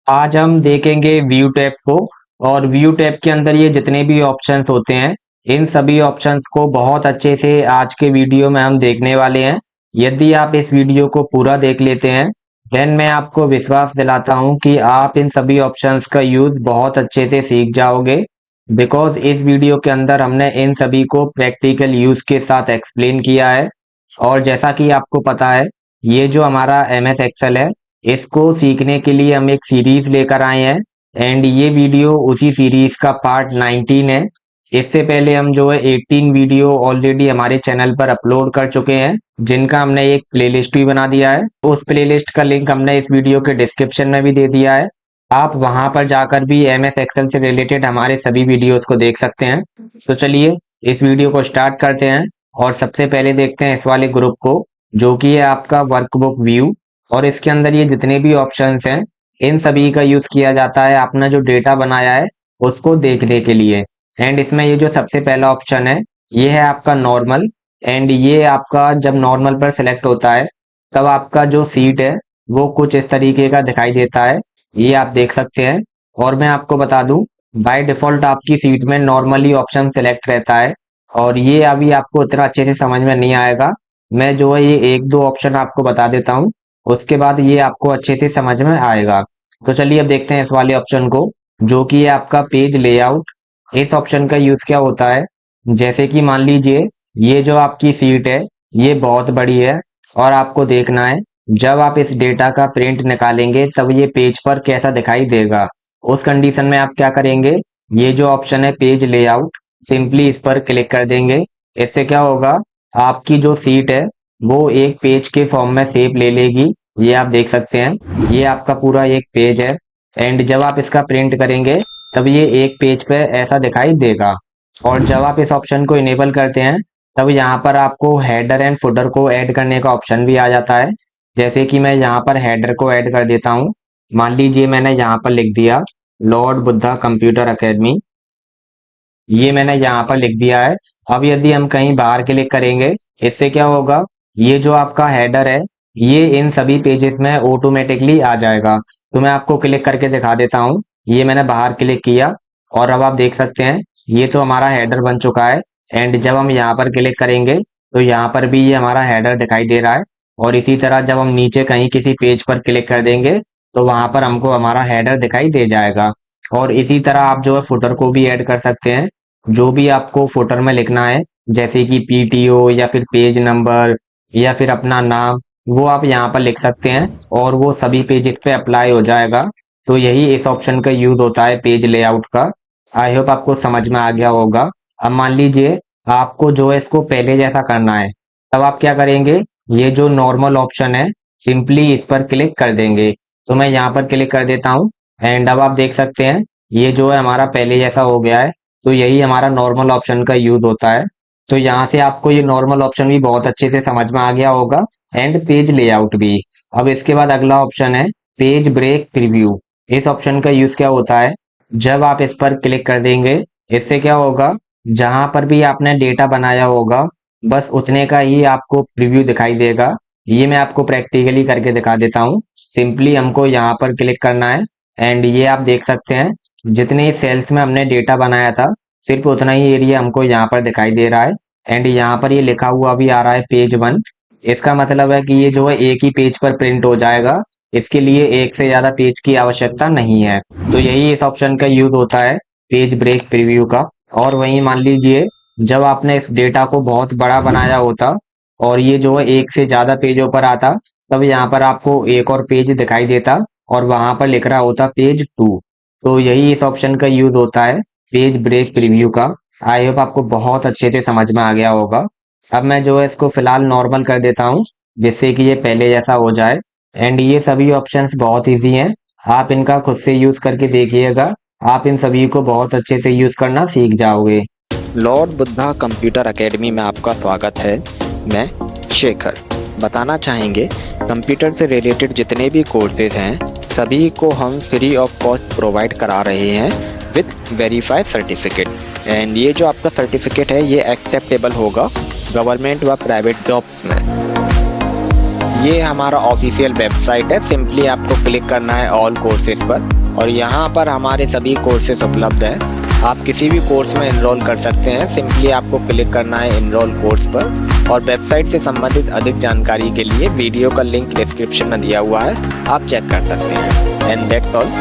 आज हम देखेंगे व्यू टैब को। और व्यू टैब के अंदर ये जितने भी ऑप्शंस होते हैं, इन सभी ऑप्शंस को बहुत अच्छे से आज के वीडियो में हम देखने वाले हैं। यदि आप इस वीडियो को पूरा देख लेते हैं, देन मैं आपको विश्वास दिलाता हूं कि आप इन सभी ऑप्शंस का यूज बहुत अच्छे से सीख जाओगे। बिकॉज इस वीडियो के अंदर हमने इन सभी को प्रैक्टिकल यूज के साथ एक्सप्लेन किया है। और जैसा कि आपको पता है, ये जो हमारा एम एस एक्सेल है, इसको सीखने के लिए हम एक सीरीज लेकर आए हैं। एंड ये वीडियो उसी सीरीज का पार्ट 19 है। इससे पहले हम जो है 18 वीडियो ऑलरेडी हमारे चैनल पर अपलोड कर चुके हैं, जिनका हमने एक प्लेलिस्ट भी बना दिया है। उस प्लेलिस्ट का लिंक हमने इस वीडियो के डिस्क्रिप्शन में भी दे दिया है। आप वहां पर जाकर भी एम एस एक्सेल से रिलेटेड हमारे सभी वीडियोस को देख सकते हैं। तो चलिए इस वीडियो को स्टार्ट करते हैं। और सबसे पहले देखते हैं इस वाले ग्रुप को, जो कि है आपका वर्कबुक व्यू। और इसके अंदर ये जितने भी ऑप्शंस हैं, इन सभी का यूज किया जाता है अपना जो डेटा बनाया है उसको देखने के लिए। एंड इसमें ये जो सबसे पहला ऑप्शन है, ये है आपका नॉर्मल। एंड ये आपका जब नॉर्मल पर सिलेक्ट होता है, तब आपका जो सीट है वो कुछ इस तरीके का दिखाई देता है। ये आप देख सकते हैं। और मैं आपको बता दूं, बाय डिफॉल्ट आपकी सीट में नॉर्मली ऑप्शन सिलेक्ट रहता है। और ये अभी आपको इतना अच्छे से समझ में नहीं आएगा। मैं जो है ये एक दो ऑप्शन आपको बता देता हूँ, उसके बाद ये आपको अच्छे से समझ में आएगा। तो चलिए अब देखते हैं इस वाले ऑप्शन को, जो कि है आपका पेज लेआउट। इस ऑप्शन का यूज क्या होता है, जैसे कि मान लीजिए ये जो आपकी सीट है ये बहुत बड़ी है, और आपको देखना है जब आप इस डेटा का प्रिंट निकालेंगे तब ये पेज पर कैसा दिखाई देगा। उस कंडीशन में आप क्या करेंगे, ये जो ऑप्शन है पेज लेआउट, सिंपली इस पर क्लिक कर देंगे। इससे क्या होगा, आपकी जो सीट है वो एक पेज के फॉर्म में शेप ले लेगी। ये आप देख सकते हैं, ये आपका पूरा एक पेज है। एंड जब आप इसका प्रिंट करेंगे तब ये एक पेज पे ऐसा दिखाई देगा। और जब आप इस ऑप्शन को इनेबल करते हैं, तब यहाँ पर आपको हेडर एंड फुटर को ऐड करने का ऑप्शन भी आ जाता है। जैसे कि मैं यहाँ पर हेडर को ऐड कर देता हूँ। मान लीजिए मैंने यहाँ पर लिख दिया लॉर्ड बुद्धा कंप्यूटर एकेडमी। ये मैंने यहाँ पर लिख दिया है। अब यदि हम कहीं बाहर क्लिक करेंगे, इससे क्या होगा, ये जो आपका हेडर है ये इन सभी पेजेस में ऑटोमेटिकली आ जाएगा। तो मैं आपको क्लिक करके दिखा देता हूँ। ये मैंने बाहर क्लिक किया, और अब आप देख सकते हैं ये तो हमारा हेडर बन चुका है। एंड जब हम यहाँ पर क्लिक करेंगे तो यहाँ पर भी ये हमारा हेडर दिखाई दे रहा है। और इसी तरह जब हम नीचे कहीं किसी पेज पर क्लिक कर देंगे तो वहां पर हमको हमारा हेडर दिखाई दे जाएगा। और इसी तरह आप जो है फुटर को भी ऐड कर सकते हैं। जो भी आपको फुटर में लिखना है, जैसे कि पीटीओ या फिर पेज नंबर या फिर अपना नाम, वो आप यहाँ पर लिख सकते हैं और वो सभी पेजेस पे अप्लाई हो जाएगा। तो यही इस ऑप्शन का यूज होता है पेज लेआउट का। आई होप आपको समझ में आ गया होगा। अब मान लीजिए आपको जो है इसको पहले जैसा करना है, तब आप क्या करेंगे, ये जो नॉर्मल ऑप्शन है सिंपली इस पर क्लिक कर देंगे। तो मैं यहाँ पर क्लिक कर देता हूँ। एंड अब आप देख सकते हैं ये जो है हमारा पहले जैसा हो गया है। तो यही हमारा नॉर्मल ऑप्शन का यूज होता है। तो यहाँ से आपको ये नॉर्मल ऑप्शन भी बहुत अच्छे से समझ में आ गया होगा, एंड पेज लेआउट भी। अब इसके बाद अगला ऑप्शन है पेज ब्रेक प्रीव्यू। इस ऑप्शन का यूज क्या होता है, जब आप इस पर क्लिक कर देंगे, इससे क्या होगा, जहां पर भी आपने डेटा बनाया होगा बस उतने का ही आपको प्रीव्यू दिखाई देगा। ये मैं आपको प्रैक्टिकली करके दिखा देता हूँ। सिंपली हमको यहाँ पर क्लिक करना है। एंड ये आप देख सकते हैं जितने सेल्स में हमने डेटा बनाया था, सिर्फ उतना ही एरिया हमको यहाँ पर दिखाई दे रहा है। एंड यहाँ पर ये लिखा हुआ भी आ रहा है पेज 1। इसका मतलब है कि ये जो है एक ही पेज पर प्रिंट हो जाएगा। इसके लिए एक से ज्यादा पेज की आवश्यकता नहीं है। तो यही इस ऑप्शन का यूज होता है पेज ब्रेक प्रीव्यू का। और वहीं मान लीजिए जब आपने इस डेटा को बहुत बड़ा बनाया होता और ये जो है एक से ज्यादा पेजों पर आता, तब यहाँ पर आपको एक और पेज दिखाई देता और वहां पर लिख रहा होता पेज 2। तो यही इस ऑप्शन का यूज होता है पेज ब्रेक प्रीव्यू का। आई होप आपको बहुत अच्छे से समझ में आ गया होगा। अब मैं जो है इसको फिलहाल नॉर्मल कर देता हूँ, जिससे कि ये पहले जैसा हो जाए। एंड ये सभी ऑप्शंस बहुत इजी हैं, आप इनका खुद से यूज करके देखिएगा। आप इन सभी को बहुत अच्छे से यूज करना सीख जाओगे। लॉर्ड बुद्धा कंप्यूटर एकेडमी में आपका स्वागत है। मैं शेखर बताना चाहेंगे, कंप्यूटर से रिलेटेड जितने भी कोर्सेज हैं सभी को हम फ्री ऑफ कॉस्ट प्रोवाइड करा रहे हैं विद वेरीफाइड सर्टिफिकेट। एंड ये जो आपका सर्टिफिकेट है ये एक्सेप्टेबल होगा गवर्नमेंट व प्राइवेट जॉब्स में। ये हमारा ऑफिशियल वेबसाइट है। सिंपली आपको क्लिक करना है ऑल कोर्सेज पर और यहाँ पर हमारे सभी कोर्सेज उपलब्ध हैं। आप किसी भी कोर्स में एनरोल कर सकते हैं। सिंपली आपको क्लिक करना है एनरोल कोर्स पर और वेबसाइट से संबंधित अधिक जानकारी के लिए वीडियो का लिंक डिस्क्रिप्शन में दिया हुआ है, आप चेक कर सकते हैं। And that's all.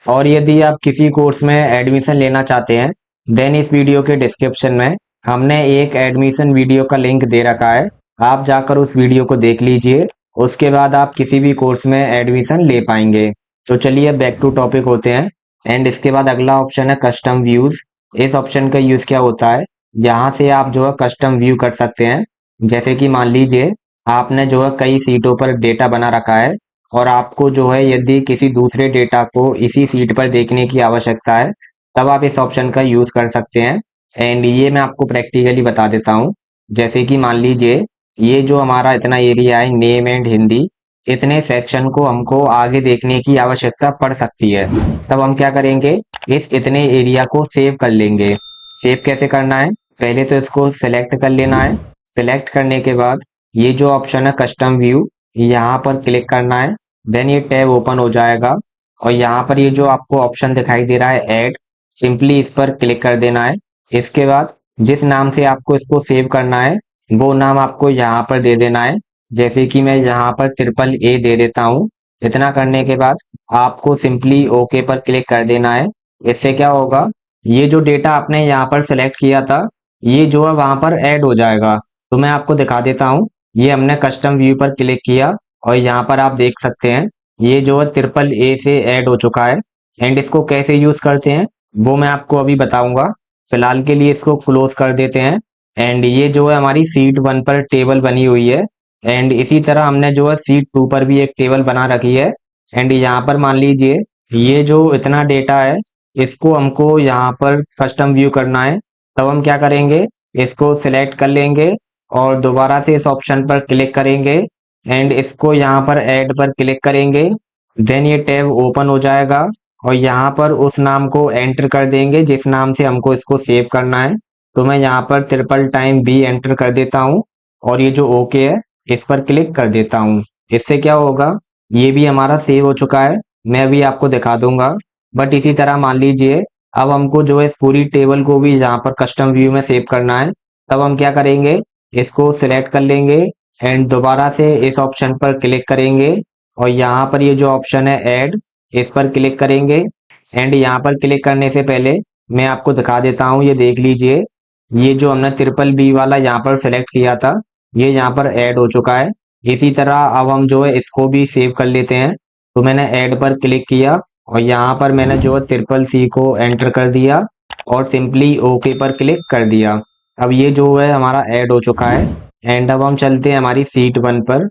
और यदि आप किसी कोर्स में एडमिशन लेना चाहते हैं देन इस वीडियो के डिस्क्रिप्शन में हमने एक एडमिशन वीडियो का लिंक दे रखा है, आप जाकर उस वीडियो को देख लीजिए। उसके बाद आप किसी भी कोर्स में एडमिशन ले पाएंगे। तो चलिए बैक टू टॉपिक होते हैं। एंड इसके बाद अगला ऑप्शन है कस्टम व्यूज। इस ऑप्शन का यूज क्या होता है, यहाँ से आप जो है कस्टम व्यू कर सकते हैं। जैसे कि मान लीजिए आपने जो है कई सीटों पर डेटा बना रखा है और आपको जो है यदि किसी दूसरे डेटा को इसी सीट पर देखने की आवश्यकता है तब आप इस ऑप्शन का यूज कर सकते हैं। एंड ये मैं आपको प्रैक्टिकली बता देता हूँ। जैसे कि मान लीजिए ये जो हमारा इतना एरिया है नेम एंड हिंदी, इतने सेक्शन को हमको आगे देखने की आवश्यकता पड़ सकती है। तब हम क्या करेंगे, इस इतने एरिया को सेव कर लेंगे। सेव कैसे करना है, पहले तो इसको सिलेक्ट कर लेना है। सिलेक्ट करने के बाद ये जो ऑप्शन है कस्टम व्यू, यहाँ पर क्लिक करना है। देन ये टैब ओपन हो जाएगा और यहाँ पर ये जो आपको ऑप्शन दिखाई दे रहा है ऐड, सिंपली इस पर क्लिक कर देना है। इसके बाद जिस नाम से आपको इसको सेव करना है वो नाम आपको यहाँ पर दे देना है। जैसे कि मैं यहाँ पर ट्रिपल ए दे देता हूँ। इतना करने के बाद आपको सिंपली ओके पर क्लिक कर देना है। इससे क्या होगा, ये जो डेटा आपने यहाँ पर सिलेक्ट किया था ये जो है वहां पर ऐड हो जाएगा। तो मैं आपको दिखा देता हूँ। ये हमने कस्टम व्यू पर क्लिक किया और यहाँ पर आप देख सकते हैं ये जो है ट्रिपल ए से ऐड हो चुका है। एंड इसको कैसे यूज करते हैं वो मैं आपको अभी बताऊंगा। फिलहाल के लिए इसको क्लोज कर देते हैं। एंड ये जो है हमारी सीट 1 पर टेबल बनी हुई है। एंड इसी तरह हमने जो है सीट 2 पर भी एक टेबल बना रखी है। एंड यहाँ पर मान लीजिए ये जो इतना डेटा है इसको हमको यहाँ पर कस्टम व्यू करना है। तब हम क्या करेंगे, इसको सिलेक्ट कर लेंगे और दोबारा से इस ऑप्शन पर क्लिक करेंगे एंड इसको यहाँ पर ऐड पर क्लिक करेंगे। देन ये टैब ओपन हो जाएगा और यहाँ पर उस नाम को एंटर कर देंगे जिस नाम से हमको इसको सेव करना है। तो मैं यहाँ पर ट्रिपल टाइम बी एंटर कर देता हूँ और ये जो ओके है इस पर क्लिक कर देता हूँ। इससे क्या होगा, ये भी हमारा सेव हो चुका है। मैं अभी आपको दिखा दूंगा। बट इसी तरह मान लीजिए अब हमको जो है इस पूरी टेबल को भी यहाँ पर कस्टम व्यू में सेव करना है। तब हम क्या करेंगे, इसको सिलेक्ट कर लेंगे एंड दोबारा से इस ऑप्शन पर क्लिक करेंगे और यहाँ पर ये जो ऑप्शन है ऐड, इस पर क्लिक करेंगे। एंड यहाँ पर क्लिक करने से पहले मैं आपको दिखा देता हूँ, ये देख लीजिए ये जो हमने ट्रिपल बी वाला यहाँ पर सिलेक्ट किया था ये यहाँ पर ऐड हो चुका है। इसी तरह अब हम जो है इसको भी सेव कर लेते हैं। तो मैंने ऐड पर क्लिक किया और यहाँ पर मैंने जो है ट्रिपल सी को एंटर कर दिया और सिंपली ओके पर क्लिक कर दिया। अब ये जो है हमारा ऐड हो चुका है। एंड अब हम चलते हैं हमारी सीट 1 पर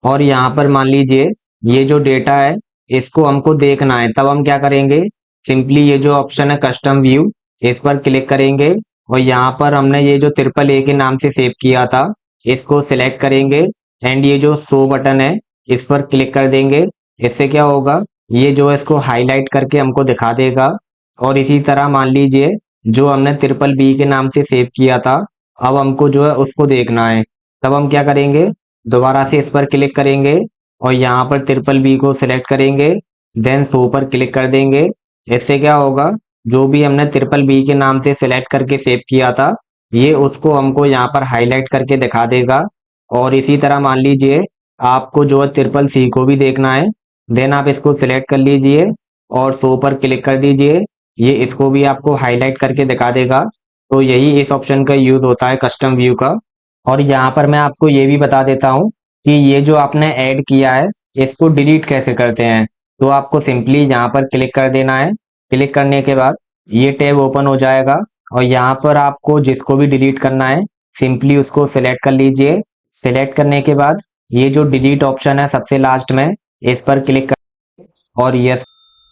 और यहाँ पर मान लीजिए ये जो डेटा है इसको हमको देखना है। तब हम क्या करेंगे, सिंपली ये जो ऑप्शन है कस्टम व्यू, इस पर क्लिक करेंगे और यहाँ पर हमने ये जो ट्रिपल ए के नाम से सेव किया था इसको सिलेक्ट करेंगे एंड ये जो शो बटन है इस पर क्लिक कर देंगे। इससे क्या होगा, ये जो है इसको हाईलाइट करके हमको दिखा देगा। और इसी तरह मान लीजिए जो हमने ट्रिपल बी के नाम से सेव किया था अब हमको जो है उसको देखना है। तब हम क्या करेंगे, दोबारा से इस पर क्लिक करेंगे और यहाँ पर ट्रिपल बी को सिलेक्ट करेंगे। देन शो पर क्लिक कर देंगे। इससे क्या होगा, जो भी हमने ट्रिपल बी के नाम से सिलेक्ट करके सेव किया था ये उसको हमको यहाँ पर हाईलाइट करके दिखा देगा। और इसी तरह मान लीजिए आपको जो है ट्रिपल सी को भी देखना है। देन आप इसको सिलेक्ट कर लीजिए और शो पर क्लिक कर दीजिए, ये इसको भी आपको हाईलाइट करके दिखा देगा। तो यही इस ऑप्शन का यूज होता है कस्टम व्यू का। और यहाँ पर मैं आपको ये भी बता देता हूँ कि ये जो आपने ऐड किया है इसको डिलीट कैसे करते हैं। तो आपको सिंपली यहाँ पर क्लिक कर देना है। क्लिक करने के बाद ये टैब ओपन हो जाएगा और यहाँ पर आपको जिसको भी डिलीट करना है सिंपली उसको सिलेक्ट कर लीजिए। सिलेक्ट करने के बाद ये जो डिलीट ऑप्शन है सबसे लास्ट में, इस पर क्लिक कर और यस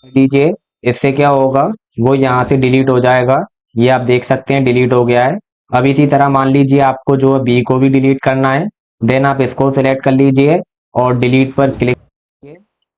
दीजिए। इससे क्या होगा, वो यहाँ से डिलीट हो जाएगा। ये आप देख सकते हैं डिलीट हो गया है। अब इसी तरह मान लीजिए आपको जो है बी को भी डिलीट करना है। देन आप इसको सिलेक्ट कर लीजिए और डिलीट पर क्लिक,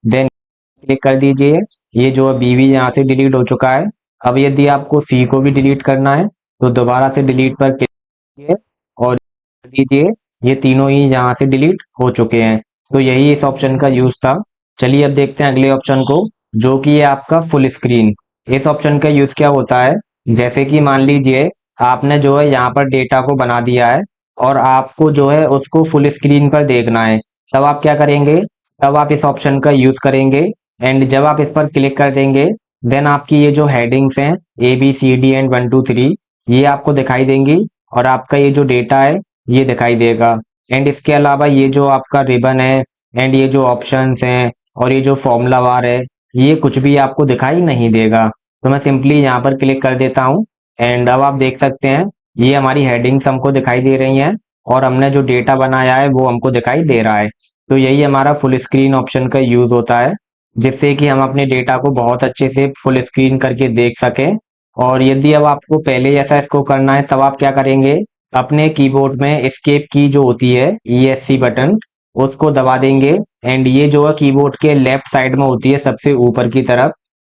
देन क्लिक कर दीजिए। ये जो है बी भी यहाँ से डिलीट हो चुका है। अब यदि आपको सी को भी डिलीट करना है तो दोबारा से डिलीट पर क्लिक कीजिए और दीजिए, ये तीनों ही यहाँ से डिलीट हो चुके हैं। तो यही इस ऑप्शन का यूज था। चलिए अब देखते हैं अगले ऑप्शन को, जो कि है आपका फुल स्क्रीन। इस ऑप्शन का यूज क्या होता है, जैसे कि मान लीजिए आपने जो है यहाँ पर डेटा को बना दिया है और आपको जो है उसको फुल स्क्रीन पर देखना है, तब आप क्या करेंगे, तब आप इस ऑप्शन का यूज करेंगे। एंड जब आप इस पर क्लिक कर देंगे, देन आपकी ये जो हेडिंग्स हैं ABCD एंड 1 2 3, ये आपको दिखाई देंगी और आपका ये जो डेटा है ये दिखाई देगा। एंड इसके अलावा ये जो आपका रिबन है एंड ये जो ऑप्शंस हैं और ये जो फॉर्मूला बार है, ये कुछ भी आपको दिखाई नहीं देगा। तो मैं सिंपली यहाँ पर क्लिक कर देता हूँ एंड अब आप देख सकते हैं ये हमारी हेडिंग्स हमको दिखाई दे रही हैं और हमने जो डेटा बनाया है वो हमको दिखाई दे रहा है। तो यही हमारा फुल स्क्रीन ऑप्शन का यूज होता है, जिससे कि हम अपने डेटा को बहुत अच्छे से फुल स्क्रीन करके देख सकें। और यदि अब आपको पहले ऐसा इसको करना है, तब आप क्या करेंगे, अपने कीबोर्ड में एस्केप की जो होती है ESC बटन, उसको दबा देंगे। एंड ये जो है कीबोर्ड के लेफ्ट साइड में होती है सबसे ऊपर की तरफ।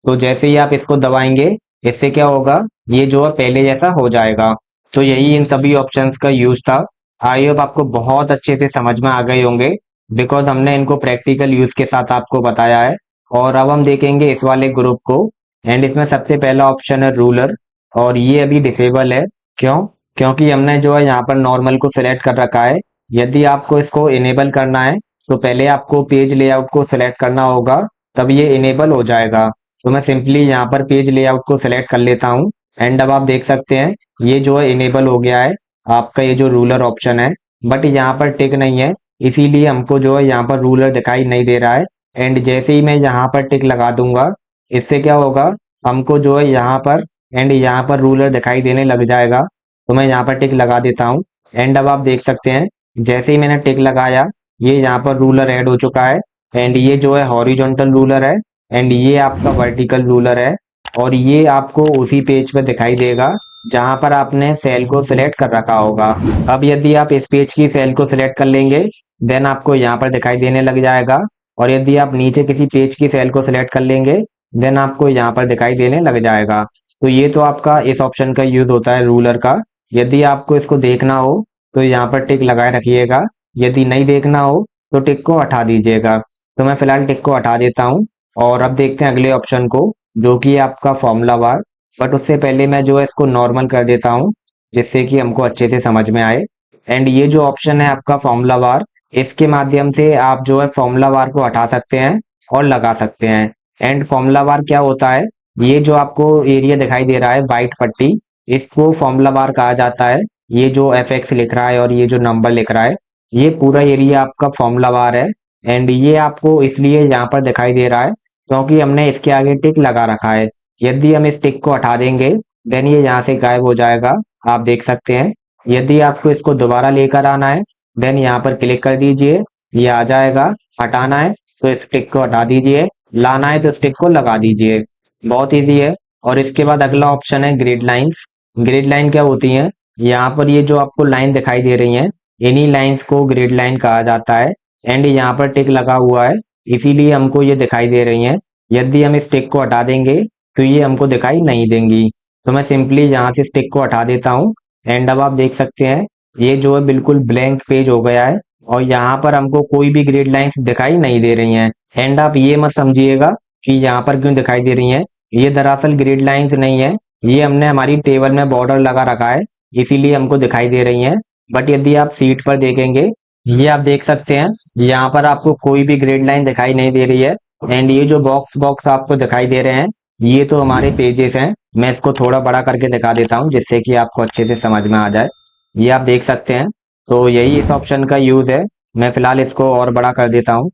तो जैसे ही आप इसको दबाएंगे, इससे क्या होगा, ये जो है पहले जैसा हो जाएगा। तो यही इन सभी ऑप्शंस का यूज था। आई होप आपको बहुत अच्छे से समझ में आ गए होंगे, बिकॉज हमने इनको प्रैक्टिकल यूज के साथ आपको बताया है। और अब हम देखेंगे इस वाले ग्रुप को। एंड इसमें सबसे पहला ऑप्शन है रूलर, और ये अभी डिसेबल है। क्यों? क्योंकि हमने जो है यहाँ पर नॉर्मल को सिलेक्ट कर रखा है। यदि आपको इसको इनेबल करना है, तो पहले आपको पेज लेआउट को सिलेक्ट करना होगा, तब ये इनेबल हो जाएगा। तो मैं सिंपली यहाँ पर पेज लेआउट को सिलेक्ट कर लेता हूँ। एंड अब आप देख सकते हैं ये जो है इनेबल हो गया है आपका ये जो रूलर ऑप्शन है। बट यहाँ पर टिक नहीं है, इसीलिए हमको जो है यहाँ पर रूलर दिखाई नहीं दे रहा है। एंड जैसे ही मैं यहाँ पर टिक लगा दूंगा, इससे क्या होगा, हमको जो है यहाँ पर एंड यहाँ पर रूलर दिखाई देने लग जाएगा। तो मैं यहाँ पर टिक लगा देता हूँ। एंड अब आप देख सकते हैं जैसे ही मैंने टिक लगाया, ये यहाँ पर रूलर ऐड हो चुका है। एंड ये जो है हॉरिजॉन्टल रूलर है एंड ये आपका वर्टिकल रूलर है। और ये आपको उसी पेज पे दिखाई देगा जहां पर आपने सेल को सिलेक्ट कर रखा होगा। अब यदि आप इस पेज की सेल को सिलेक्ट कर लेंगे, देन आपको यहाँ पर दिखाई देने लग जाएगा। और यदि आप नीचे किसी पेज की सेल को सिलेक्ट कर लेंगे, देन आपको यहाँ पर दिखाई देने लग जाएगा। तो ये तो आपका इस ऑप्शन का यूज होता है रूलर का। यदि आपको इसको देखना हो तो यहाँ पर टिक लगाए रखिएगा, यदि नहीं देखना हो तो टिक को हटा दीजिएगा। तो मैं फिलहाल टिक को हटा देता हूँ। और अब देखते हैं अगले ऑप्शन को, जो कि है आपका फॉर्मूला बार। बट उससे पहले मैं जो है इसको नॉर्मल कर देता हूँ, जिससे कि हमको अच्छे से समझ में आए। एंड ये जो ऑप्शन है आपका फॉर्मूला बार, इसके माध्यम से आप जो है फॉर्मूला बार को हटा सकते हैं और लगा सकते हैं। एंड फॉर्मूला बार क्या होता है, ये जो आपको एरिया दिखाई दे रहा है वाइट पट्टी, इसको फॉर्मूला बार कहा जाता है। ये जो FX लिख रहा है और ये जो नंबर लिख रहा है, ये पूरा एरिया आपका फॉर्मूला बार है। एंड ये आपको इसलिए यहाँ पर दिखाई दे रहा है क्योंकि हमने इसके आगे टिक लगा रखा है। यदि हम इस टिक को हटा देंगे, देन ये यहाँ से गायब हो जाएगा, आप देख सकते हैं। यदि आपको इसको दोबारा लेकर आना है, देन यहाँ पर क्लिक कर दीजिए, ये आ जाएगा। हटाना है तो इस टिक को हटा दीजिए, लाना है तो इस टिक को लगा दीजिए। बहुत ईजी है। और इसके बाद अगला ऑप्शन है ग्रिड लाइंस। ग्रिड लाइन क्या होती है, यहाँ पर ये जो आपको लाइन दिखाई दे रही है, इन्हीं लाइंस को ग्रिड लाइन कहा जाता है। एंड यहाँ पर टिक लगा हुआ है, इसीलिए हमको ये दिखाई दे रही हैं। यदि हम इस टिक को हटा देंगे तो ये हमको दिखाई नहीं देंगी। तो मैं सिंपली यहाँ से इस टिक को हटा देता हूँ। एंड अब आप देख सकते हैं ये जो है बिल्कुल ब्लैंक पेज हो गया है और यहाँ पर हमको कोई भी ग्रिड लाइंस दिखाई नहीं दे रही हैं। एंड आप ये मत समझिएगा कि यहाँ पर क्यों दिखाई दे रही हैं, ये दरअसल ग्रिड लाइंस नहीं है, ये हमने हमारी टेबल में बॉर्डर लगा रखा है, इसीलिए हमको दिखाई दे रही हैं। बट यदि आप सीट पर देखेंगे, ये आप देख सकते हैं यहाँ पर आपको कोई भी ग्रिड लाइन दिखाई नहीं दे रही है। एंड ये जो बॉक्स बॉक्स आपको दिखाई दे रहे हैं, ये तो हमारे पेजेस हैं। मैं इसको थोड़ा बड़ा करके दिखा देता हूँ, जिससे कि आपको अच्छे से समझ में आ जाए। ये आप देख सकते हैं। तो यही इस ऑप्शन का यूज है। मैं फिलहाल इसको और बड़ा कर देता हूँ,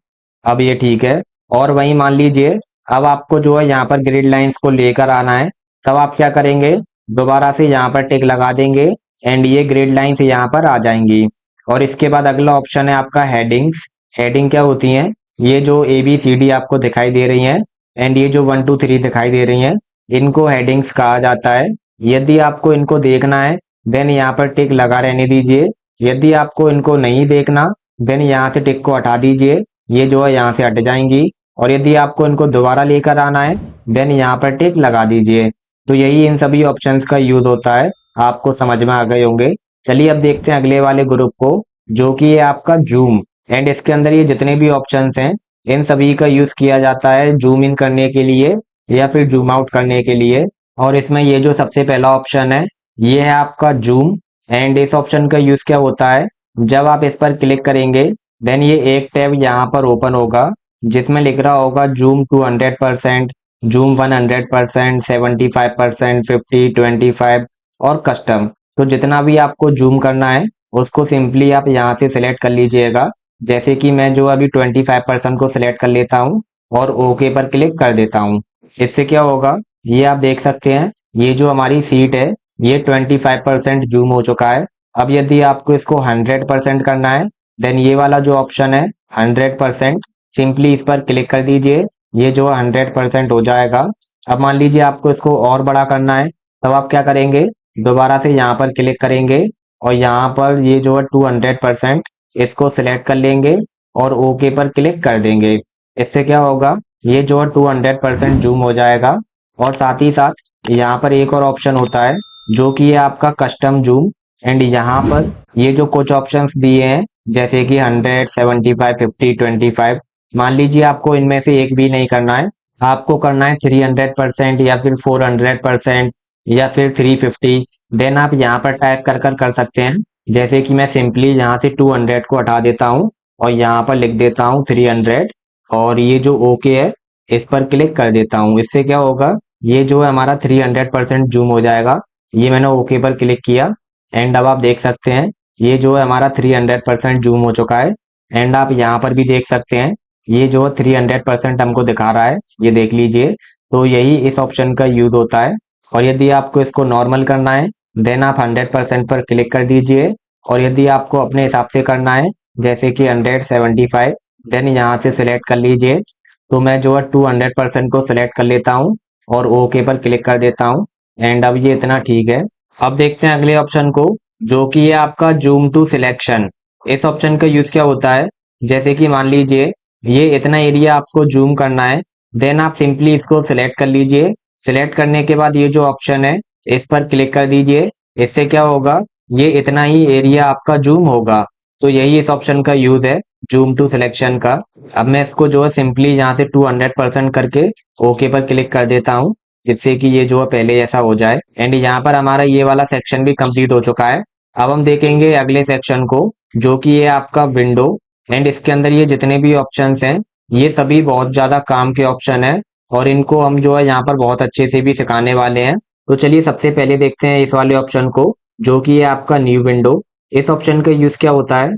अब ये ठीक है। और वहीं मान लीजिए अब आपको जो है यहाँ पर ग्रिड लाइंस को लेकर आना है, तब आप क्या करेंगे, दोबारा से यहाँ पर टिक लगा देंगे एंड ये ग्रिड लाइंस यहाँ पर आ जाएंगी। और इसके बाद अगला ऑप्शन है आपका हेडिंग्स। हेडिंग क्या होती हैं, ये जो ABCD आपको दिखाई दे रही हैं एंड ये जो 1 2 3 दिखाई दे रही हैं, इनको हेडिंग्स कहा जाता है। यदि आपको इनको देखना है, देन यहाँ पर टिक लगा रहने दीजिए। यदि आपको इनको नहीं देखना, देन यहाँ से टिक को हटा दीजिए, ये जो है यहाँ से हट जाएंगी। और यदि आपको इनको दोबारा लेकर आना है, देन यहाँ पर टिक लगा दीजिए। तो यही इन सभी ऑप्शंस का यूज होता है, आपको समझ में आ गए होंगे। चलिए अब देखते हैं अगले वाले ग्रुप को, जो कि है आपका जूम। एंड इसके अंदर ये जितने भी ऑप्शंस हैं इन सभी का यूज किया जाता है जूम इन करने के लिए या फिर जूम आउट करने के लिए। और इसमें ये जो सबसे पहला ऑप्शन है ये है आपका जूम। एंड इस ऑप्शन का यूज क्या होता है, जब आप इस पर क्लिक करेंगे देन ये एक टैब यहाँ पर ओपन होगा जिसमें लिख रहा होगा जूम टू 100%, जूम 100%, 75%, 50, 25 और कस्टम। तो जितना भी आपको जूम करना है उसको सिंपली आप यहाँ से सिलेक्ट कर लीजिएगा। जैसे कि मैं जो अभी 25% को सिलेक्ट कर लेता हूँ और ओके पर क्लिक कर देता हूँ। इससे क्या होगा, ये आप देख सकते हैं ये जो हमारी सीट है ये 25% जूम हो चुका है। अब यदि आपको इसको 100% करना है देन ये वाला जो ऑप्शन है 100%, सिंपली इस पर क्लिक कर दीजिए, ये जो 100% हो जाएगा। अब मान लीजिए आपको इसको और बड़ा करना है, तब आप क्या करेंगे, दोबारा से यहाँ पर क्लिक करेंगे और यहाँ पर ये जो है 200% इसको सिलेक्ट कर लेंगे और ओके पर क्लिक कर देंगे। इससे क्या होगा, ये जो है 200% जूम हो जाएगा। और साथ ही साथ यहाँ पर एक और ऑप्शन होता है जो कि है आपका कस्टम जूम। एंड यहाँ पर ये जो कुछ ऑप्शंस दिए हैं जैसे कि 100, 75, 50, 25, मान लीजिए आपको इनमें से एक भी नहीं करना है, आपको करना है 300% या फिर 400% या फिर 350, देन आप यहाँ पर टाइप कर सकते हैं। जैसे कि मैं सिंपली यहाँ से 200 को हटा देता हूँ और यहाँ पर लिख देता हूँ 300 और ये जो ओके है इस पर क्लिक कर देता हूँ। इससे क्या होगा, ये जो है हमारा 300% जूम हो जाएगा। ये मैंने ओके पर क्लिक किया एंड अब आप देख सकते हैं ये जो है हमारा 300% जूम हो चुका है। एंड आप यहाँ पर भी देख सकते हैं ये जो 300% हमको दिखा रहा है, ये देख लीजिए। तो यही इस ऑप्शन का यूज होता है। और यदि आपको इसको नॉर्मल करना है देन आप 100% पर क्लिक कर दीजिए। और यदि आपको अपने हिसाब से करना है जैसे कि 175, देन यहाँ से सिलेक्ट कर लीजिए। तो मैं जो है 200% को सिलेक्ट कर लेता हूँ और ओके पर क्लिक कर देता हूँ। एंड अब ये इतना ठीक है। अब देखते हैं अगले ऑप्शन को जो कि है आपका जूम टू सिलेक्शन। इस ऑप्शन का यूज क्या होता है, जैसे कि मान लीजिए ये इतना एरिया आपको जूम करना है, देन आप सिंपली इसको सिलेक्ट कर लीजिए। सिलेक्ट करने के बाद ये जो ऑप्शन है इस पर क्लिक कर दीजिए। इससे क्या होगा, ये इतना ही एरिया आपका जूम होगा। तो यही इस ऑप्शन का यूज है जूम टू सिलेक्शन का। अब मैं इसको जो है सिंपली यहाँ से 200% करके ओके पर क्लिक कर देता हूँ जिससे कि ये जो है पहले जैसा हो जाए। एंड यहाँ पर हमारा ये वाला सेक्शन भी कंप्लीट हो चुका है। अब हम देखेंगे अगले सेक्शन को जो कि ये आपका विंडो। एंड इसके अंदर ये जितने भी ऑप्शंस हैं ये सभी बहुत ज्यादा काम के ऑप्शन है और इनको हम जो है यहाँ पर बहुत अच्छे से भी सिखाने वाले हैं। तो चलिए सबसे पहले देखते हैं इस वाले ऑप्शन को जो कि है आपका न्यू विंडो। इस ऑप्शन का यूज क्या होता है,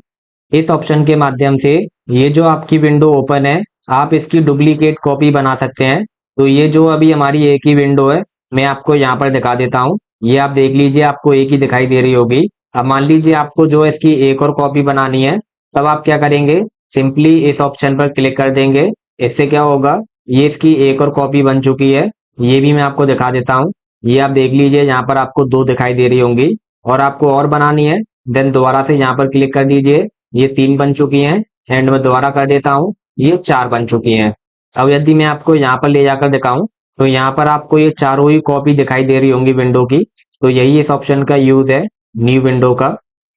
इस ऑप्शन के माध्यम से ये जो आपकी विंडो ओपन है आप इसकी डुप्लीकेट कॉपी बना सकते हैं। तो ये जो अभी हमारी एक ही विंडो है मैं आपको यहाँ पर दिखा देता हूँ। ये आप देख लीजिए आपको एक ही दिखाई दे रही होगी। अब मान लीजिए आपको जो है इसकी एक और कॉपी बनानी है, तब आप क्या करेंगे, सिंपली इस ऑप्शन पर क्लिक कर देंगे। इससे क्या होगा, ये इसकी एक और कॉपी बन चुकी है। ये भी मैं आपको दिखा देता हूँ। ये आप देख लीजिए यहाँ पर आपको दो दिखाई दे रही होंगी और आपको और बनानी है देन दोबारा से यहाँ पर क्लिक कर दीजिए। ये 3 बन चुकी हैं एंड मैं दोबारा कर देता हूँ, ये 4 बन चुकी हैं। अब यदि मैं आपको यहाँ पर ले जाकर दिखाऊं तो यहाँ पर आपको ये चारों ही कॉपी दिखाई दे रही होंगी विंडो की। तो यही इस ऑप्शन का यूज है न्यू विंडो का।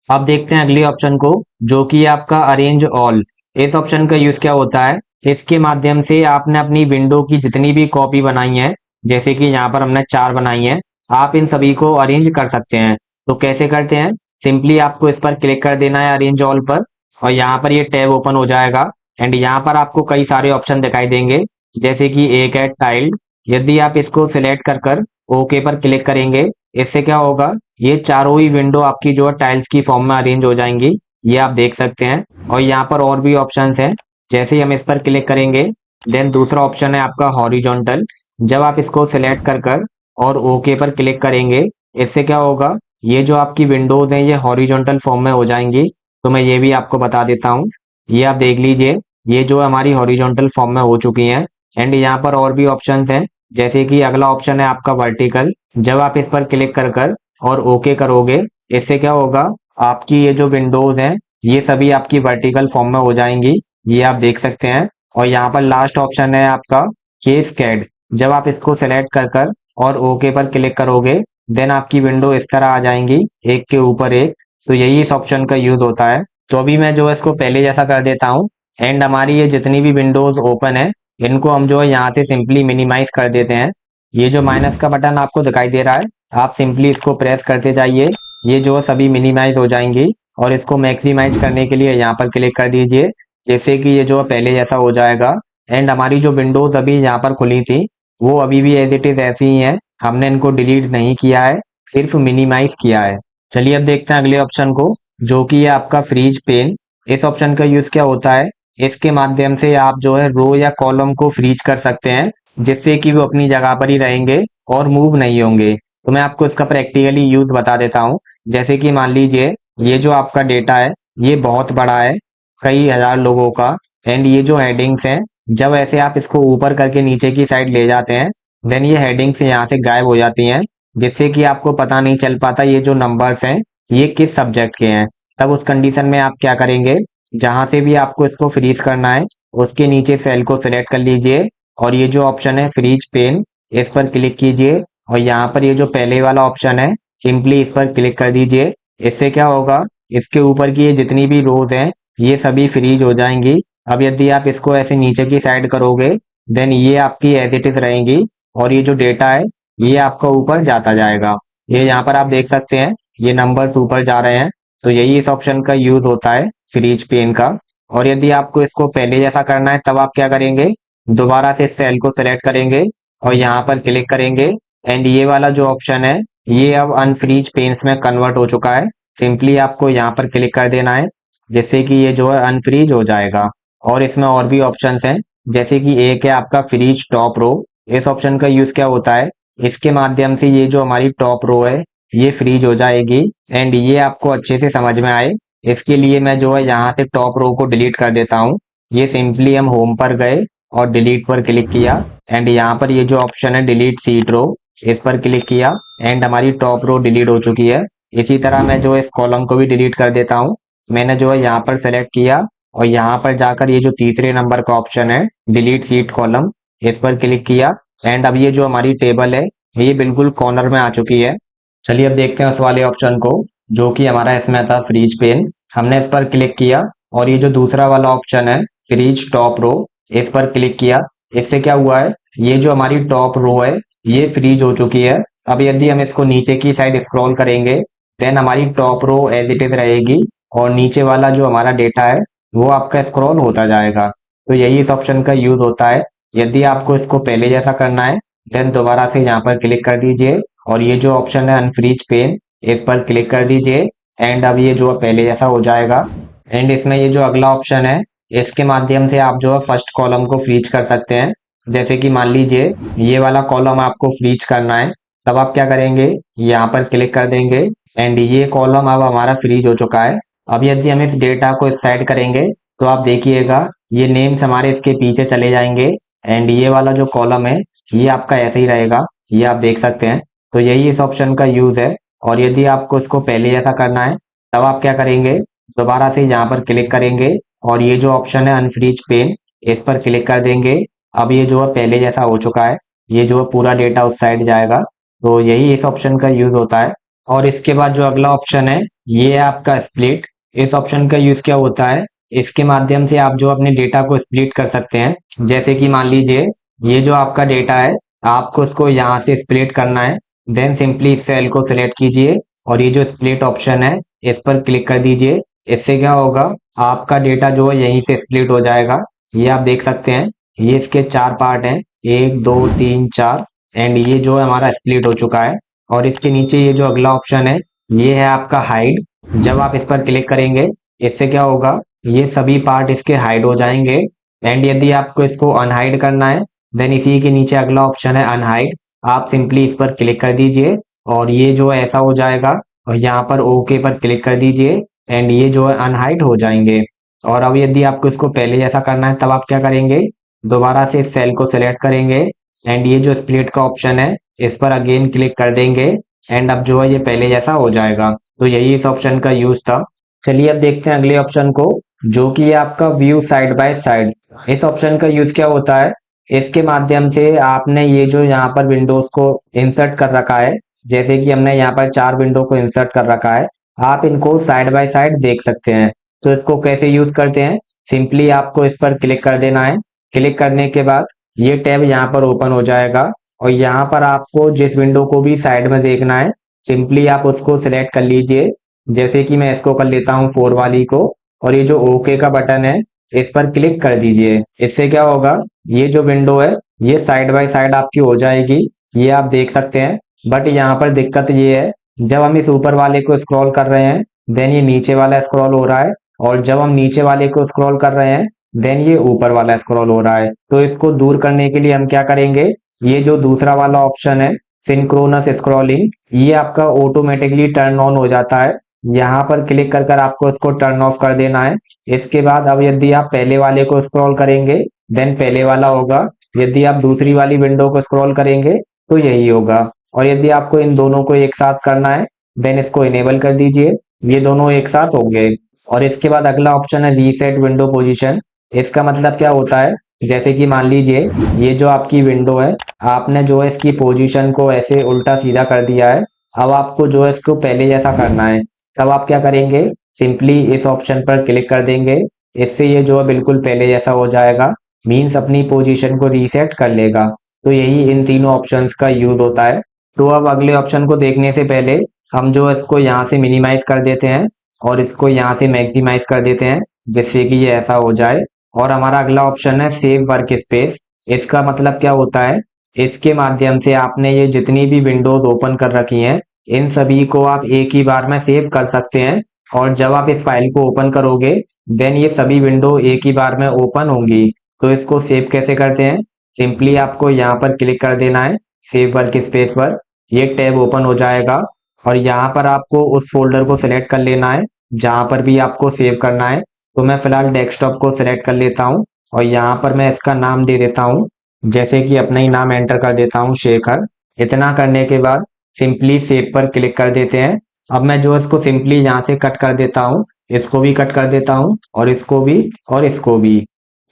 अब देखते हैं अगले ऑप्शन को जो कि आपका अरेंज ऑल। इस ऑप्शन का यूज क्या होता है, इसके माध्यम से आपने अपनी विंडो की जितनी भी कॉपी बनाई है, जैसे कि यहाँ पर हमने 4 बनाई है, आप इन सभी को अरेंज कर सकते हैं। तो कैसे करते हैं, सिंपली आपको इस पर क्लिक कर देना है अरेंज ऑल पर और यहाँ पर ये टैब ओपन हो जाएगा। एंड यहाँ पर आपको कई सारे ऑप्शन दिखाई देंगे जैसे कि एक है टाइल्ड। यदि आप इसको सिलेक्ट कर ओके पर क्लिक करेंगे, इससे क्या होगा, ये चारों ही विंडो आपकी जो है टाइल्स की फॉर्म में अरेंज हो जाएंगी। ये आप देख सकते हैं। और यहाँ पर और भी ऑप्शंस हैं, जैसे ही हम इस पर क्लिक करेंगे देन दूसरा ऑप्शन है आपका हॉरिजॉन्टल। जब आप इसको सिलेक्ट कर और ओके पर क्लिक करेंगे, इससे क्या होगा, ये जो आपकी विंडोज हैं ये हॉरिजॉन्टल फॉर्म में हो जाएंगी। तो मैं ये भी आपको बता देता हूँ। ये आप देख लीजिए ये जो हमारी हॉरिजॉन्टल फॉर्म में हो चुकी हैं। एंड यहाँ पर और भी ऑप्शंस हैं, जैसे कि अगला ऑप्शन है आपका वर्टिकल। जब आप इस पर क्लिक कर और ओके करोगे, इससे क्या होगा, आपकी ये जो विंडोज हैं ये सभी आपकी वर्टिकल फॉर्म में हो जाएंगी। ये आप देख सकते हैं। और यहाँ पर लास्ट ऑप्शन है आपका कैस्केड। जब आप इसको सिलेक्ट कर और ओके पर क्लिक करोगे देन आपकी विंडो इस तरह आ जाएंगी एक के ऊपर एक। तो यही इस ऑप्शन का यूज होता है। तो अभी मैं जो है इसको पहले जैसा कर देता हूँ। एंड हमारी ये जितनी भी विंडोज ओपन है इनको हम जो है यहाँ से सिंपली मिनिमाइज कर देते हैं। ये जो माइनस का बटन आपको दिखाई दे रहा है, आप सिंपली इसको प्रेस करते जाइए, ये जो है सभी मिनिमाइज हो जाएंगी। और इसको मैक्सिमाइज करने के लिए यहाँ पर क्लिक कर दीजिए, जैसे कि ये जो है पहले जैसा हो जाएगा। एंड हमारी जो विंडोज अभी यहाँ पर खुली थी वो अभी भी एज इट इज ऐसी ही है, हमने इनको डिलीट नहीं किया है, सिर्फ मिनिमाइज किया है। चलिए अब देखते हैं अगले ऑप्शन को, जो कि है आपका फ्रीज पेन। इस ऑप्शन का यूज क्या होता है, इसके माध्यम से आप जो है रो या कॉलम को फ्रीज कर सकते हैं, जिससे कि वो अपनी जगह पर ही रहेंगे और मूव नहीं होंगे। तो मैं आपको इसका प्रैक्टिकली यूज बता देता हूँ। जैसे कि मान लीजिए ये जो आपका डेटा है ये बहुत बड़ा है, कई हजार लोगों का। एंड ये जो हेडिंग्स हैं, जब ऐसे आप इसको ऊपर करके नीचे की साइड ले जाते हैं, देन ये हेडिंग्स यहाँ से गायब हो जाती हैं, जिससे कि आपको पता नहीं चल पाता ये जो नंबर्स हैं ये किस सब्जेक्ट के हैं। तब उस कंडीशन में आप क्या करेंगे, जहां से भी आपको इसको फ्रीज करना है उसके नीचे सेल को सिलेक्ट कर लीजिए, और ये जो ऑप्शन है फ्रीज पेन, इस पर क्लिक कीजिए। और यहाँ पर ये जो पहले वाला ऑप्शन है सिंपली इस पर क्लिक कर दीजिए। इससे क्या होगा, इसके ऊपर की ये जितनी भी रोज हैं ये सभी फ्रीज हो जाएंगी। अब यदि आप इसको ऐसे नीचे की साइड करोगे, देन ये आपकी एज इट इज रहेंगी, और ये जो डेटा है ये आपका ऊपर जाता जाएगा। ये यहाँ पर आप देख सकते हैं ये नंबर्स ऊपर जा रहे हैं। तो यही इस ऑप्शन का यूज होता है फ्रीज पेन का। और यदि आपको इसको पहले जैसा करना है तब आप क्या करेंगे, दोबारा से सेल को सिलेक्ट करेंगे और यहाँ पर क्लिक करेंगे। एंड ये वाला जो ऑप्शन है ये अब अनफ्रीज पेन्स में कन्वर्ट हो चुका है, सिंपली आपको यहाँ पर क्लिक कर देना है, जिससे कि ये जो है अनफ्रीज हो जाएगा। और इसमें और भी ऑप्शंस हैं, जैसे कि एक है आपका फ्रीज टॉप रो। इस ऑप्शन का यूज क्या होता है, इसके माध्यम से ये जो हमारी टॉप रो है ये फ्रीज हो जाएगी। एंड ये आपको अच्छे से समझ में आए इसके लिए मैं जो है यहाँ से टॉप रो को डिलीट कर देता हूँ। ये सिंपली हम होम पर गए और डिलीट पर क्लिक किया, एंड यहाँ पर ये जो ऑप्शन है डिलीट सीट रो, इस पर क्लिक किया, एंड हमारी टॉप रो डिलीट हो चुकी है। इसी तरह मैं जो है इस कॉलम को भी डिलीट कर देता हूँ। मैंने जो है यहाँ पर सेलेक्ट किया और यहाँ पर जाकर ये जो तीसरे नंबर का ऑप्शन है डिलीट सीट कॉलम, इस पर क्लिक किया। एंड अब ये जो हमारी टेबल है ये बिल्कुल कॉर्नर में आ चुकी है। चलिए अब देखते हैं उस वाले ऑप्शन को, जो कि हमारा इसमें था फ्रीज पेन। हमने इस पर क्लिक किया और ये जो दूसरा वाला ऑप्शन है फ्रीज टॉप रो, इस पर क्लिक किया। इससे क्या हुआ है, ये जो हमारी टॉप रो है ये फ्रीज हो चुकी है। अब यदि हम इसको नीचे की साइड स्क्रॉल करेंगे, देन हमारी top row as it is रहेगी, और नीचे वाला जो हमारा डेटा है वो आपका स्क्रॉल होता जाएगा। तो यही इस ऑप्शन का यूज होता है। यदि आपको इसको पहले जैसा करना है, देन दोबारा से यहाँ पर क्लिक कर दीजिए और ये जो ऑप्शन है अनफ्रीज पेन, इस पर क्लिक कर दीजिए। एंड अब ये जो है पहले जैसा हो जाएगा। एंड इसमें ये जो अगला ऑप्शन है इसके माध्यम से आप जो है फर्स्ट कॉलम को फ्रीज कर सकते हैं। जैसे कि मान लीजिए ये वाला कॉलम आपको फ्रीज करना है, तब आप क्या करेंगे, यहाँ पर क्लिक कर देंगे, एंड ये कॉलम अब हमारा फ्रीज हो चुका है। अब यदि हम इस डेटा को इस साइड करेंगे तो आप देखिएगा ये नेम्स हमारे इसके पीछे चले जाएंगे, एंड ये वाला जो कॉलम है ये आपका ऐसे ही रहेगा, ये आप देख सकते हैं। तो यही इस ऑप्शन का यूज है। और यदि आपको इसको पहले जैसा करना है तब आप क्या करेंगे, दोबारा से यहाँ पर क्लिक करेंगे और ये जो ऑप्शन है अनफ्रीज पेन, इस पर क्लिक कर देंगे। अब ये जो है पहले जैसा हो चुका है, ये जो है पूरा डेटा उस साइड जाएगा। तो यही इस ऑप्शन का यूज होता है। और इसके बाद जो अगला ऑप्शन है ये है आपका स्प्लिट। इस ऑप्शन का यूज क्या होता है, इसके माध्यम से आप जो अपने डेटा को स्प्लिट कर सकते हैं। जैसे कि मान लीजिए ये जो आपका डेटा है आपको इसको यहाँ से स्प्लिट करना है, देन सिंपली इस सेल को सिलेक्ट कीजिए और ये जो स्प्लिट ऑप्शन है इस पर क्लिक कर दीजिए। इससे क्या होगा, आपका डेटा जो है यहीं से स्प्लिट हो जाएगा। ये आप देख सकते हैं ये इसके चार पार्ट हैं, 1 2 3 4, एंड ये जो है हमारा स्प्लिट हो चुका है। और इसके नीचे ये जो अगला ऑप्शन है ये है आपका हाइड। जब आप इस पर क्लिक करेंगे इससे क्या होगा, ये सभी पार्ट इसके हाइड हो जाएंगे। एंड यदि आपको इसको अनहाइड करना है, देन इसी के नीचे अगला ऑप्शन है अनहाइड, आप सिंपली इस पर क्लिक कर दीजिए और ये जो है ऐसा हो जाएगा। और यहाँ पर ओके पर क्लिक कर दीजिए एंड ये जो है अनहाइड हो जाएंगे। और अब यदि आपको इसको पहले जैसा करना है तब आप क्या करेंगे, दोबारा से इस सेल को सिलेक्ट करेंगे एंड ये जो स्प्लिट का ऑप्शन है इस पर अगेन क्लिक कर देंगे, एंड अब जो है ये पहले जैसा हो जाएगा। तो यही इस ऑप्शन का यूज था। चलिए अब देखते हैं अगले ऑप्शन को, जो कि है आपका व्यू साइड बाय साइड। इस ऑप्शन का यूज क्या होता है, इसके माध्यम से आपने ये जो यहाँ पर विंडोज को इंसर्ट कर रखा है, जैसे कि हमने यहाँ पर 4 विंडो को इंसर्ट कर रखा है, आप इनको साइड बाय साइड देख सकते हैं। तो इसको कैसे यूज करते हैं, सिंपली आपको इस पर क्लिक कर देना है। क्लिक करने के बाद ये टैब यहाँ पर ओपन हो जाएगा और यहाँ पर आपको जिस विंडो को भी साइड में देखना है सिंपली आप उसको सिलेक्ट कर लीजिए। जैसे कि मैं इसको कर लेता हूँ 4 वाली को, और ये जो ओके का बटन है इस पर क्लिक कर दीजिए। इससे क्या होगा, ये जो विंडो है ये साइड बाय साइड आपकी हो जाएगी, ये आप देख सकते हैं। बट यहाँ पर दिक्कत ये है, जब हम इस ऊपर वाले को स्क्रॉल कर रहे हैं देन ये नीचे वाला स्क्रॉल हो रहा है, और जब हम नीचे वाले को स्क्रॉल कर रहे हैं देन ये ऊपर वाला स्क्रॉल हो रहा है। तो इसको दूर करने के लिए हम क्या करेंगे, ये जो दूसरा वाला ऑप्शन है सिंक्रोनस स्क्रॉलिंग, ये आपका ऑटोमेटिकली टर्न ऑन हो जाता है। यहाँ पर क्लिक कर कर आपको इसको टर्न ऑफ कर देना है। इसके बाद अब यदि आप पहले वाले को स्क्रॉल करेंगे देन पहले वाला होगा, यदि आप दूसरी वाली विंडो को स्क्रॉल करेंगे तो यही होगा। और यदि आपको इन दोनों को एक साथ करना है देन इसको इनेबल कर दीजिए, ये दोनों एक साथ होंगे। और इसके बाद अगला ऑप्शन है रीसेट विंडो पोजीशन। इसका मतलब क्या होता है, जैसे कि मान लीजिए ये जो आपकी विंडो है आपने जो है इसकी पोजीशन को ऐसे उल्टा सीधा कर दिया है, अब आपको जो है इसको पहले जैसा करना है। तब आप क्या करेंगे, सिंपली इस ऑप्शन पर क्लिक कर देंगे, इससे ये जो है बिल्कुल पहले जैसा हो जाएगा, मीन्स अपनी पोजीशन को रीसेट कर लेगा। तो यही इन तीनों ऑप्शंस का यूज होता है। तो अब अगले ऑप्शन को देखने से पहले हम जो इसको यहाँ से मिनिमाइज कर देते हैं और इसको यहाँ से मैक्सिमाइज कर देते हैं जिससे कि ये ऐसा हो जाए। और हमारा अगला ऑप्शन है सेव वर्क स्पेस। इसका मतलब क्या होता है, इसके माध्यम से आपने ये जितनी भी विंडोज ओपन कर रखी हैं इन सभी को आप एक ही बार में सेव कर सकते हैं। और जब आप इस फाइल को ओपन करोगे देन ये सभी विंडो एक ही बार में ओपन होंगी। तो इसको सेव कैसे करते हैं, सिंपली आपको यहाँ पर क्लिक कर देना है सेव वर्क स्पेस पर, ये टैब ओपन हो जाएगा और यहाँ पर आपको उस फोल्डर को सिलेक्ट कर लेना है जहाँ पर भी आपको सेव करना है। तो मैं फिलहाल डेस्कटॉप को सिलेक्ट कर लेता हूँ और यहाँ पर मैं इसका नाम दे देता हूँ, जैसे कि अपना ही नाम एंटर कर देता हूँ शेखर। इतना करने के बाद सिंपली सेव पर क्लिक कर देते हैं। अब मैं जो इसको सिंपली यहाँ से कट कर देता हूँ, इसको भी कट कर देता हूँ और इसको भी और इसको भी।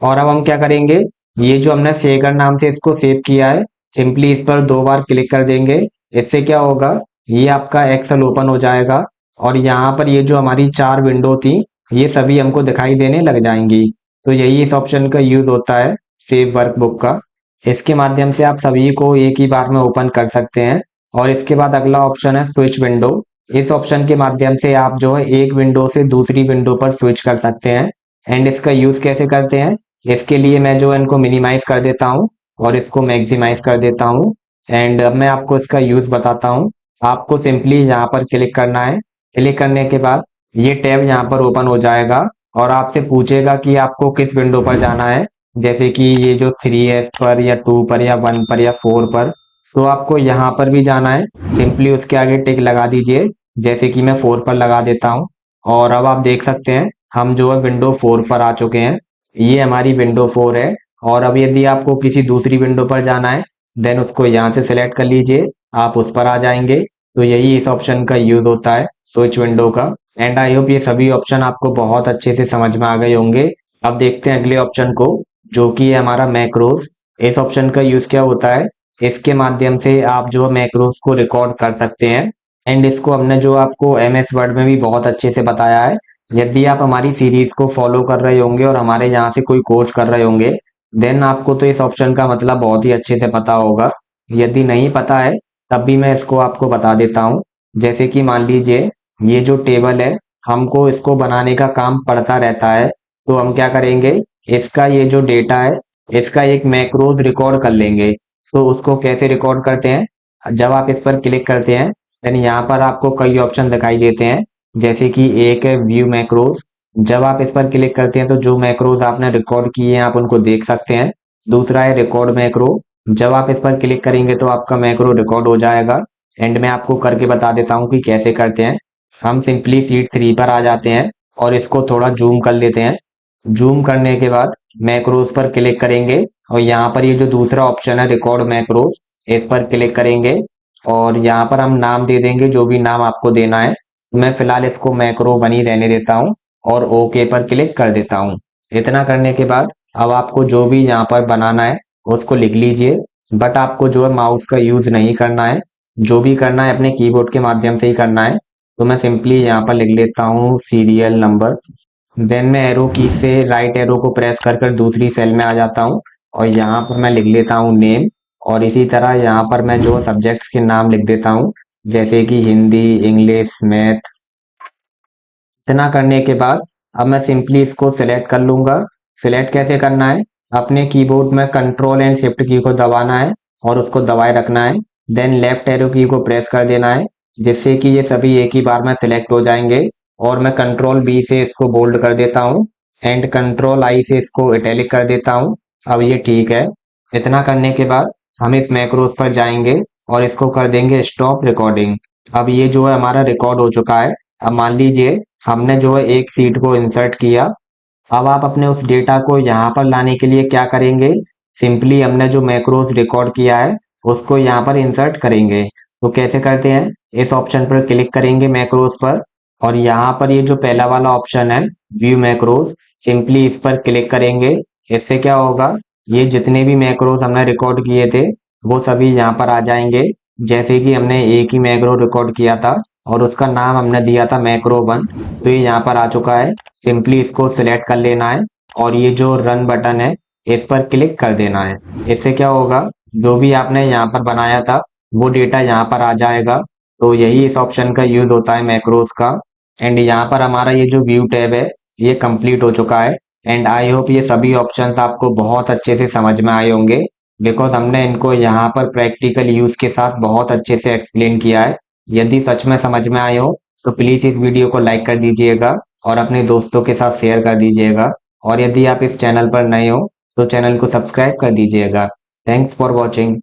और अब हम क्या करेंगे, ये जो हमने शेखर नाम से इसको सेव किया है सिंपली इस पर 2 बार क्लिक कर देंगे। इससे क्या होगा, ये आपका एक्सेल ओपन हो जाएगा और यहाँ पर ये जो हमारी 4 विंडो थी ये सभी हमको दिखाई देने लग जाएंगी। तो यही इस ऑप्शन का यूज होता है सेव वर्कबुक का। इसके माध्यम से आप सभी को एक ही बार में ओपन कर सकते हैं। और इसके बाद अगला ऑप्शन है स्विच विंडो। इस ऑप्शन के माध्यम से आप जो है एक विंडो से दूसरी विंडो पर स्विच कर सकते हैं। एंड इसका यूज कैसे करते हैं, इसके लिए मैं जो है इनको मिनिमाइज कर देता हूँ और इसको मैक्सिमाइज कर देता हूँ। एंड अब मैं आपको इसका यूज बताता हूँ। आपको सिंपली यहाँ पर क्लिक करना है, क्लिक करने के बाद ये टैब यहाँ पर ओपन हो जाएगा और आपसे पूछेगा कि आपको किस विंडो पर जाना है, जैसे कि ये जो 3S पर या 2 पर या 1 पर या 4 पर। तो आपको यहाँ पर भी जाना है, सिंपली उसके आगे टिक लगा दीजिए, जैसे कि मैं 4 पर लगा देता हूँ। और अब आप देख सकते हैं हम जो है विंडो 4 पर आ चुके हैं, ये हमारी विंडो 4 है। और अब यदि आपको किसी दूसरी विंडो पर जाना है देन उसको यहाँ से सिलेक्ट कर लीजिए, आप उस पर आ जाएंगे। तो यही इस ऑप्शन का यूज होता है स्विच विंडो का। एंड आई होप ये सभी ऑप्शन आपको बहुत अच्छे से समझ में आ गए होंगे। अब देखते हैं अगले ऑप्शन को, जो कि है हमारा मैक्रोज। इस ऑप्शन का यूज क्या होता है, इसके माध्यम से आप जो मैक्रोज को रिकॉर्ड कर सकते हैं। एंड इसको हमने जो आपको MS वर्ड में भी बहुत अच्छे से बताया है। यदि आप हमारी सीरीज को फॉलो कर रहे होंगे और हमारे यहाँ से कोई कोर्स कर रहे होंगे देन आपको तो इस ऑप्शन का मतलब बहुत ही अच्छे से पता होगा। यदि नहीं पता है तब भी मैं इसको आपको बता देता हूँ। जैसे कि मान लीजिए ये जो टेबल है हमको इसको बनाने का काम पड़ता रहता है, तो हम क्या करेंगे, इसका ये जो डेटा है इसका एक मैक्रोज रिकॉर्ड कर लेंगे। तो उसको कैसे रिकॉर्ड करते हैं, जब आप इस पर क्लिक करते हैं देन यहाँ पर आपको कई ऑप्शन दिखाई देते हैं, जैसे कि एक है व्यू मैक्रोज। जब आप इस पर क्लिक करते हैं तो जो मैक्रोज आपने रिकॉर्ड किए हैं आप उनको देख सकते हैं। दूसरा है रिकॉर्ड मैक्रो, जब आप इस पर क्लिक करेंगे तो आपका मैक्रो रिकॉर्ड हो जाएगा। एंड मैं आपको करके बता देता हूँ कि कैसे करते हैं। हम सिंपली शीट 3 पर आ जाते हैं और इसको थोड़ा जूम कर लेते हैं। जूम करने के बाद मैक्रोज पर क्लिक करेंगे और यहाँ पर ये जो दूसरा ऑप्शन है रिकॉर्ड मैक्रोज, इस पर क्लिक करेंगे और यहाँ पर हम नाम दे देंगे जो भी नाम आपको देना है। मैं फिलहाल इसको मैक्रो बनी रहने देता हूँ और ओके पर क्लिक कर देता हूँ। इतना करने के बाद अब आपको जो भी यहाँ पर बनाना है उसको लिख लीजिए, बट आपको जो है माउस का यूज नहीं करना है, जो भी करना है अपने कीबोर्ड के माध्यम से ही करना है। तो मैं सिंपली यहाँ पर लिख लेता हूँ सीरियल नंबर देन मैं एरो की से राइट एरो को प्रेस कर कर दूसरी सेल में आ जाता हूँ और यहाँ पर मैं लिख लेता हूँ नेम। और इसी तरह यहाँ पर मैं जो सब्जेक्ट्स के नाम लिख देता हूँ, जैसे कि हिंदी, इंग्लिश, मैथ। इतना करने के बाद अब मैं सिंपली इसको सिलेक्ट कर लूंगा। सिलेक्ट कैसे करना है, अपने कीबोर्ड में कंट्रोल एंड शिफ्ट की को दबाना है और उसको दबाए रखना है। देन लेफ्ट एरो की को प्रेस कर देना है, जिससे कि ये सभी एक ही बार में सिलेक्ट हो जाएंगे। और मैं कंट्रोल बी से इसको बोल्ड कर देता हूँ एंड कंट्रोल आई से इसको इटैलिक कर देता हूँ। अब ये ठीक है। इतना करने के बाद हम इस मैक्रोस पर जाएंगे और इसको कर देंगे स्टॉप रिकॉर्डिंग। अब ये जो है हमारा रिकॉर्ड हो चुका है। अब मान लीजिए हमने जो है एक सीट को इंसर्ट किया। अब आप अपने उस डेटा को यहाँ पर लाने के लिए क्या करेंगे, सिंपली हमने जो मैक्रोस रिकॉर्ड किया है उसको यहाँ पर इंसर्ट करेंगे। तो कैसे करते हैं, इस ऑप्शन पर क्लिक करेंगे मैक्रोस पर और यहाँ पर ये जो पहला वाला ऑप्शन है व्यू मैक्रोस, सिंपली इस पर क्लिक करेंगे। इससे क्या होगा, ये जितने भी मैक्रोस हमने रिकॉर्ड किए थे वो सभी यहाँ पर आ जाएंगे। जैसे कि हमने एक ही मैक्रो रिकॉर्ड किया था और उसका नाम हमने दिया था मैक्रो 1, तो ये यहाँ पर आ चुका है। सिंपली इसको सिलेक्ट कर लेना है और ये जो रन बटन है इस पर क्लिक कर देना है। इससे क्या होगा, जो भी आपने यहाँ पर बनाया था वो डेटा यहाँ पर आ जाएगा। तो यही इस ऑप्शन का यूज होता है मैक्रोस का। एंड यहाँ पर हमारा ये जो व्यू टैब है ये कंप्लीट हो चुका है। एंड आई होप ये सभी ऑप्शंस आपको बहुत अच्छे से समझ में आए होंगे, बिकॉज हमने इनको यहाँ पर प्रैक्टिकल यूज के साथ बहुत अच्छे से एक्सप्लेन किया है। यदि सच में समझ में आए हो तो प्लीज इस वीडियो को लाइक कर दीजिएगा और अपने दोस्तों के साथ शेयर कर दीजिएगा। और यदि आप इस चैनल पर नए हो तो चैनल को सब्सक्राइब कर दीजिएगा। Thanks for watching.